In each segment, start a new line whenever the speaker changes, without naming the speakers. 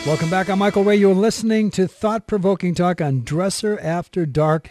Welcome back. I'm Michael Ray. You're listening to Thought-Provoking Talk on Dresser After Dark.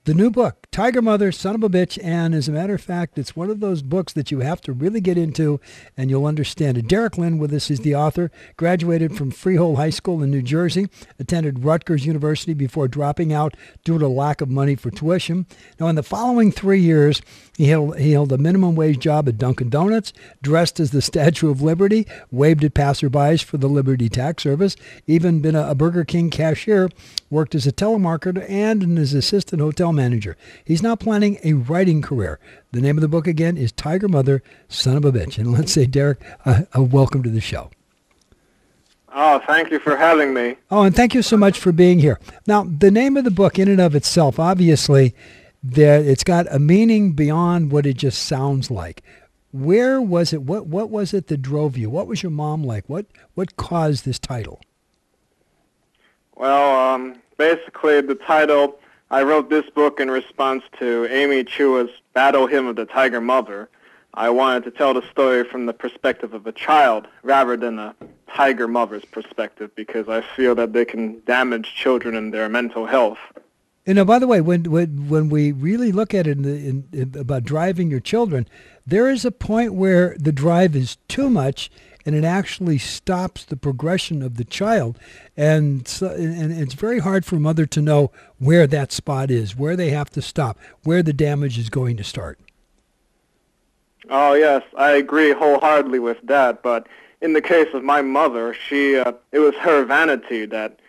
The new book, Tiger Mother, Son of a Bitch, and as a matter of fact, it's one of those books that you have to really get into and you'll understand it. Derek Lin with us is the author, graduated from Freehold High School in New Jersey, attended Rutgers University before dropping out due to lack of money for tuition. Now, in the following 3 years, he held a minimum wage job at Dunkin' Donuts, dressed as the Statue of Liberty, waved at passerbys for the Liberty Tax Service, even been a Burger King cashier, worked as a telemarketer and as assistant hotel manager. He's now planning a writing career. The name of the book again is Tiger Mother, Son of a Bitch. And let's say, Derek, welcome to the show.
Oh, thank you for having me.
Oh, and thank you so much for being here. Now, the name of the book in and of itself, obviously, it's got a meaning beyond what it just sounds like. Where was it? What was it that drove you? What was your mom like? What caused this title?
Well, basically the title, I wrote this book in response to Amy Chua's Battle Hymn of the Tiger Mother. I wanted to tell the story from the perspective of a child rather than a tiger mother's perspective because I feel that they can damage children and their mental health.
And by the way, when we really look at it about driving your children, there is a point where the drive is too much and it actually stops the progression of the child. And it's very hard for a mother to know where that spot is, where they have to stop, where the damage is going to start.
Oh, yes, I agree wholeheartedly with that. But in the case of my mother, it was her vanity that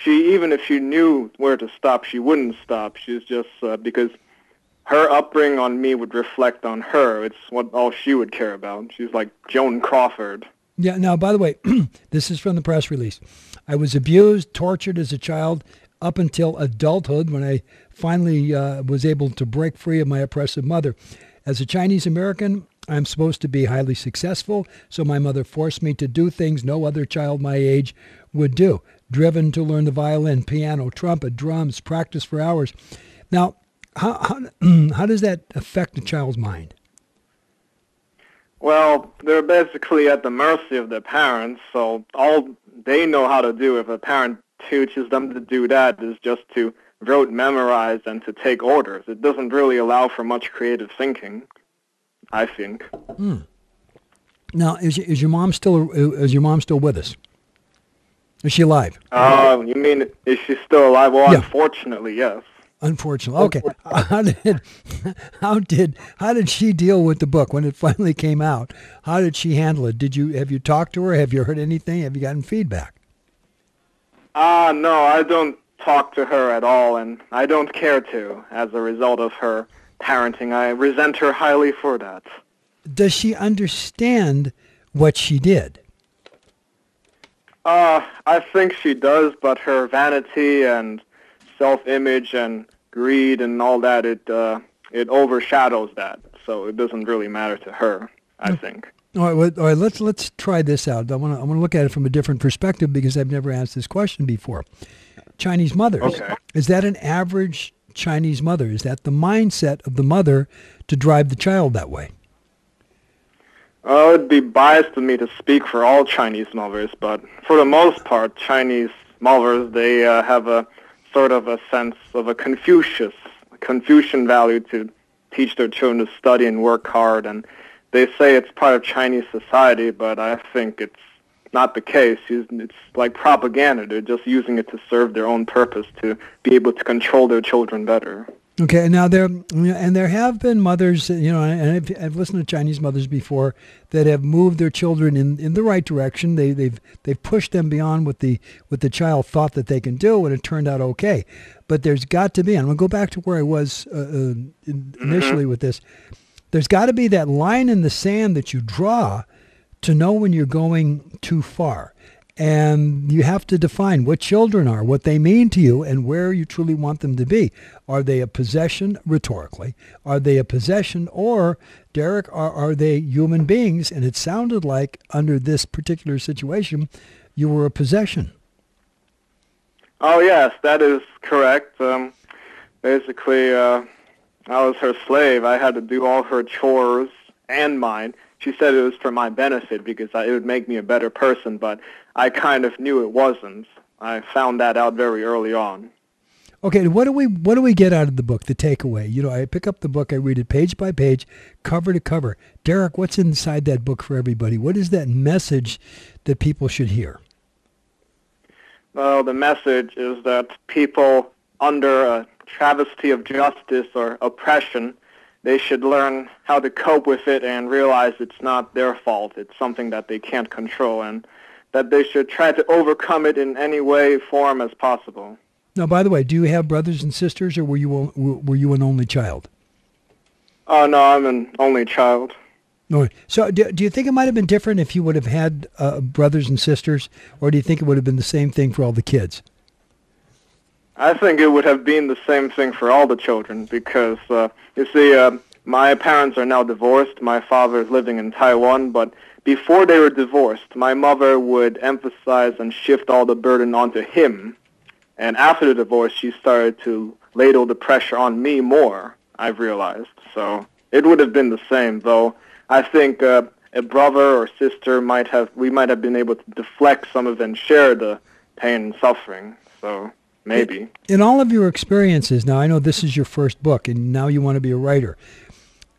even if she knew where to stop, she wouldn't stop. She's just, because her upbringing on me would reflect on her. It's all she would care about. She's like Joan Crawford.
Yeah. Now, by the way, this is from the press release. I was abused, tortured as a child up until adulthood when I finally was able to break free of my oppressive mother. As a Chinese American, I'm supposed to be highly successful, so my mother forced me to do things no other child my age would do. Driven to learn the violin, piano, trumpet, drums, practice for hours. Now, how does that affect a child's mind?
Well, they're basically at the mercy of their parents, so all they know how to do if a parent teaches them to do that is just to rote memorize and to take orders. It doesn't really allow for much creative thinking, I think.
Now, is your mom still with us? Is she alive?
You mean, is she still alive? Well,
Yeah.
Unfortunately, yes.
Unfortunately. Okay. How did she deal with the book when it finally came out? How did she handle it? Have you talked to her? Have you heard anything? Have you gotten feedback?
No, I don't talk to her at all, and I don't care to as a result of her parenting. I resent her highly for that.
Does she understand what she did?
I think she does, but her vanity and self-image and greed and all that, it overshadows that. So it doesn't really matter to her, I think.
All right. Let's try this out. I want to look at it from a different perspective because I've never asked this question before. Chinese mothers.
Okay.
Is that an average Chinese mother? Is that the mindset of the mother to drive the child that way?
It would be biased of me to speak for all Chinese mothers, but for the most part, Chinese mothers, they have a sort of a sense of a Confucian value to teach their children to study and work hard, and they say it's part of Chinese society, but I think it's not the case. It's like propaganda. They're just using it to serve their own purpose, to be able to control their children better.
Okay, now there have been mothers, and I've listened to Chinese mothers before that have moved their children in the right direction. They've pushed them beyond what the child thought that they can do, and it turned out okay. But there's got to be, and I'm going to go back to where I was initially with this. There's got to be that line in the sand that you draw to know when you're going too far. And you have to define what children are, what they mean to you, and where you truly want them to be. Are they a possession, rhetorically? Are they a possession, or, Derek, are they human beings? And it sounded like, under this particular situation, you were a possession.
Oh, yes, that is correct. Basically, I was her slave. I had to do all her chores and mine. she said it was for my benefit because it would make me a better person, but I kind of knew it wasn't. I found that out very early on.
Okay, what do we get out of the book, the takeaway? You know, I pick up the book, I read it page by page, cover to cover. Derek, what's inside that book for everybody? What is that message that people should hear?
Well, the message is that people under a travesty of justice or oppression, they should learn how to cope with it and realize it's not their fault. It's something that they can't control, and that they should try to overcome it in any way, form as possible.
Now, by the way, do you have brothers and sisters, or were you an only child?
Oh, no, I'm an only child.
No. So do you think it might have been different if you would have had brothers and sisters, or do you think it would have been the same thing for all the kids?
I think it would have been the same thing for all the children because, you see, my parents are now divorced. My father is living in Taiwan, but before they were divorced, my mother would emphasize and shift all the burden onto him. And after the divorce, she started to ladle the pressure on me more, I've realized. So it would have been the same, though I think a brother or sister we might have been able to deflect some of and share the pain and suffering. So maybe.
In all of your experiences, now I know this is your first book, and now you want to be a writer.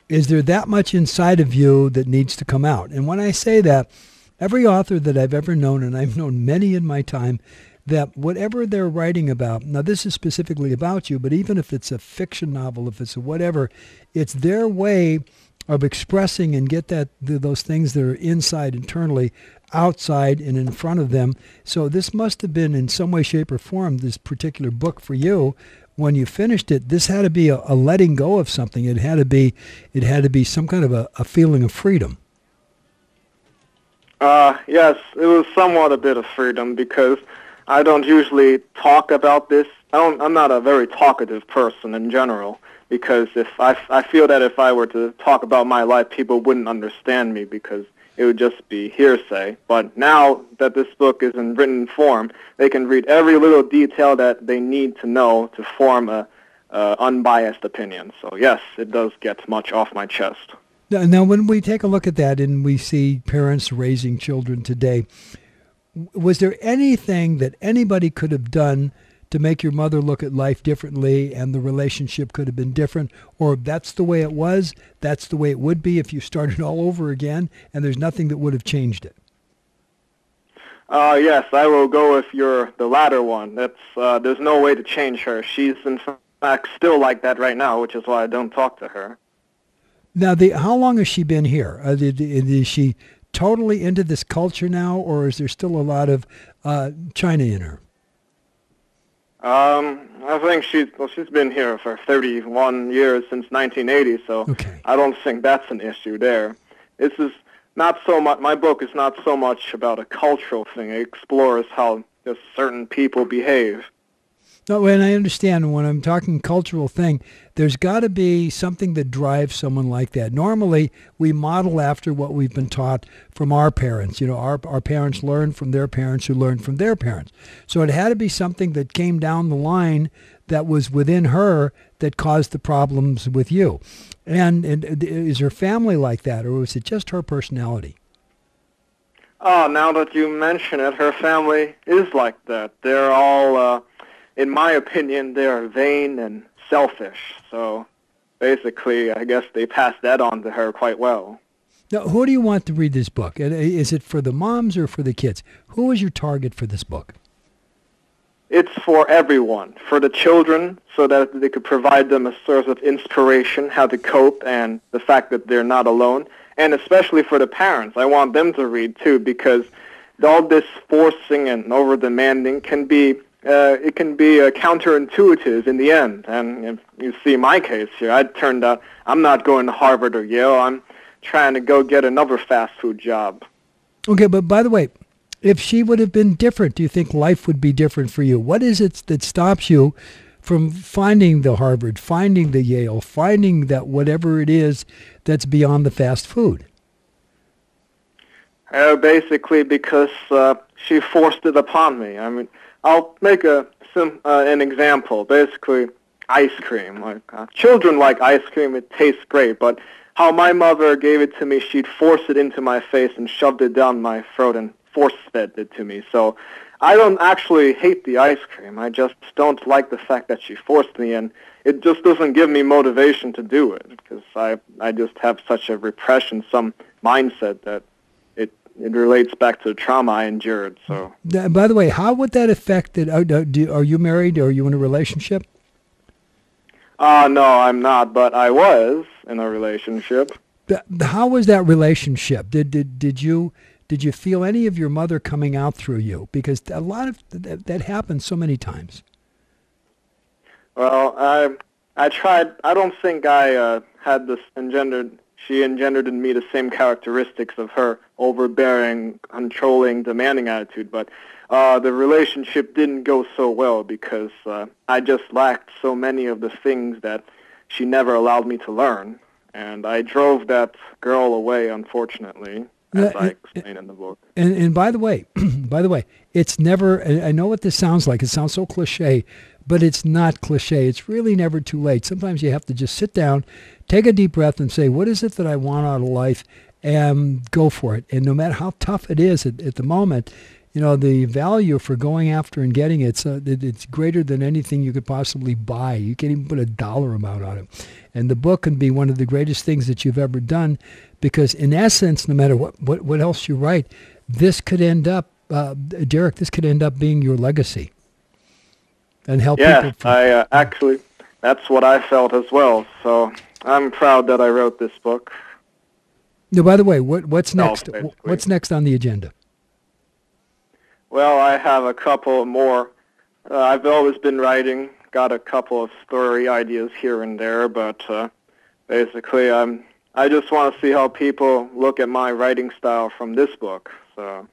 Is there that much inside of you that needs to come out? And when I say that, every author that I've ever known, and I've known many in my time, that whatever they're writing about, now this is specifically about you, but even if it's a fiction novel, if it's a whatever, it's their way of expressing and get those things that are inside internally outside and in front of them. So this must have been in some way, shape, or form, this particular book for you. When you finished it, this had to be a letting go of something. It had to be some kind of a feeling of freedom.
Yes, it was somewhat a bit of freedom because I don't usually talk about this. I'm not a very talkative person in general because if I feel that if I were to talk about my life, people wouldn't understand me because it would just be hearsay. But now that this book is in written form, they can read every little detail that they need to know to form a unbiased opinion. So yes, it does get much off my chest.
Now, when we take a look at that and we see parents raising children today, was there anything that anybody could have done to make your mother look at life differently and the relationship could have been different? Or that's the way it was, that's the way it would be if you started all over again and there's nothing that would have changed it?
Yes, I will go with the latter one. There's no way to change her. She's in fact still like that right now, which is why I don't talk to her.
Now, how long has she been here? Is she totally into this culture now, or is there still a lot of China in her?
I think she's been here for 31 years since 1980, so
okay.
I don't think that's an issue there. This is not so much. My book is not so much about a cultural thing. It explores how just certain people behave.
No, and I understand when I'm talking cultural thing, there's got to be something that drives someone like that. Normally, we model after what we've been taught from our parents. You know, our parents learned from their parents who learned from their parents. So it had to be something that came down the line that was within her that caused the problems with you. And is her family like that, or was it just her personality?
Oh, now that you mention it, her family is like that. They're all... in my opinion, they are vain and selfish. So basically, I guess they passed that on to her quite well.
Now, who do you want to read this book? Is it for the moms or for the kids? Who is your target for this book?
It's for everyone, for the children, so that they could provide them a source of inspiration, how to cope, and the fact that they're not alone. And especially for the parents. I want them to read, too, because all this forcing and over-demanding can be... it can be counterintuitive in the end. And if you see my case here, I turned out I'm not going to Harvard or Yale. I'm trying to go get another fast food job.
Okay, but by the way, if she would have been different, do you think life would be different for you? What is it that stops you from finding the Harvard, finding the Yale, finding that whatever it is that's beyond the fast food?
Basically because she forced it upon me. I mean, I'll make an example. Basically, ice cream. Like children like ice cream; it tastes great. But how my mother gave it to me, she'd force it into my face and shoved it down my throat and force-fed it to me. So I don't actually hate the ice cream. I just don't like the fact that she forced me, and it just doesn't give me motivation to do it because I just have such a repression, some mindset that it relates back to the trauma I endured. So,
by the way, how would that affect it? Are you married or are you in a relationship?
No, I'm not, but I was in a relationship.
How was that relationship? Did you feel any of your mother coming out through you? Because a lot of that happens so many times.
Well, I tried. I don't think I had this engendered. She engendered in me the same characteristics of her overbearing, controlling, demanding attitude, but the relationship didn't go so well because I just lacked so many of the things that she never allowed me to learn, and I drove that girl away, unfortunately, as I explain in the book.
And by the way, it's never, I know what this sounds like. It sounds so cliche, but it's not cliche. It's really never too late. Sometimes you have to just sit down, take a deep breath, and say, what is it that I want out of life, and go for it. And no matter how tough it is at the moment, the value for going after and getting it's greater than anything you could possibly buy. You can't even put a dollar amount on it. And the book can be one of the greatest things that you've ever done because, in essence, no matter what else you write, this could end up, Derek, this could end up being your legacy. And help people.
Yeah, actually, that's what I felt as well. So I'm proud that I wrote this book.
Now, by the way, what's next? What's next on the agenda?
Well, I have a couple more. I've always been writing, got a couple of story ideas here and there, but basically I just want to see how people look at my writing style from this book. So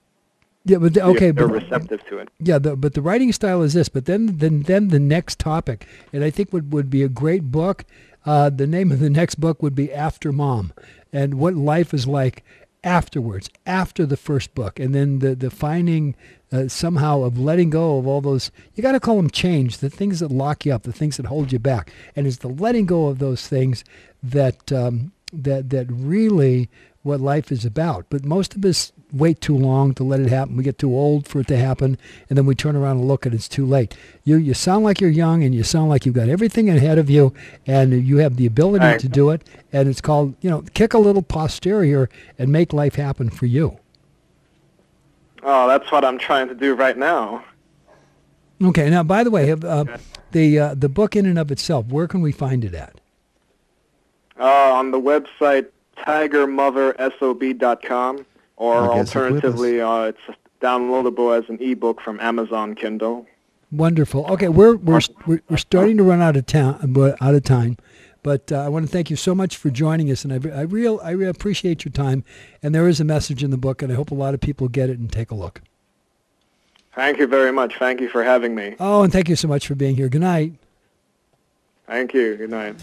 yeah, but okay,
they're receptive to it.
Yeah, but the writing style is this. But then the next topic, and I think would be a great book. The name of the next book would be After Mom, and what life is like afterwards, after the first book, and then the finding somehow of letting go of all those, you got to call them change, the things that lock you up, the things that hold you back, and it's the letting go of those things that that really what life is about. But most of us wait too long to let it happen. We get too old for it to happen, and then we turn around and look and it's too late. You sound like you're young, and you sound like you've got everything ahead of you, and you have the ability to do it, and it's called, kick a little posterior and make life happen for you.
Oh, that's what I'm trying to do right now.
Okay, now, by the way, the book in and of itself, where can we find it at?
On the website tigermothersob.com, or alternatively, it's downloadable as an ebook from Amazon Kindle.
Wonderful. Okay, we're starting to run out of time, but I want to thank you so much for joining us, and I really appreciate your time. And there is a message in the book, and I hope a lot of people get it and take a look.
Thank you very much. Thank you for having me.
Oh, and thank you so much for being here. Good night.
Thank you. Good night.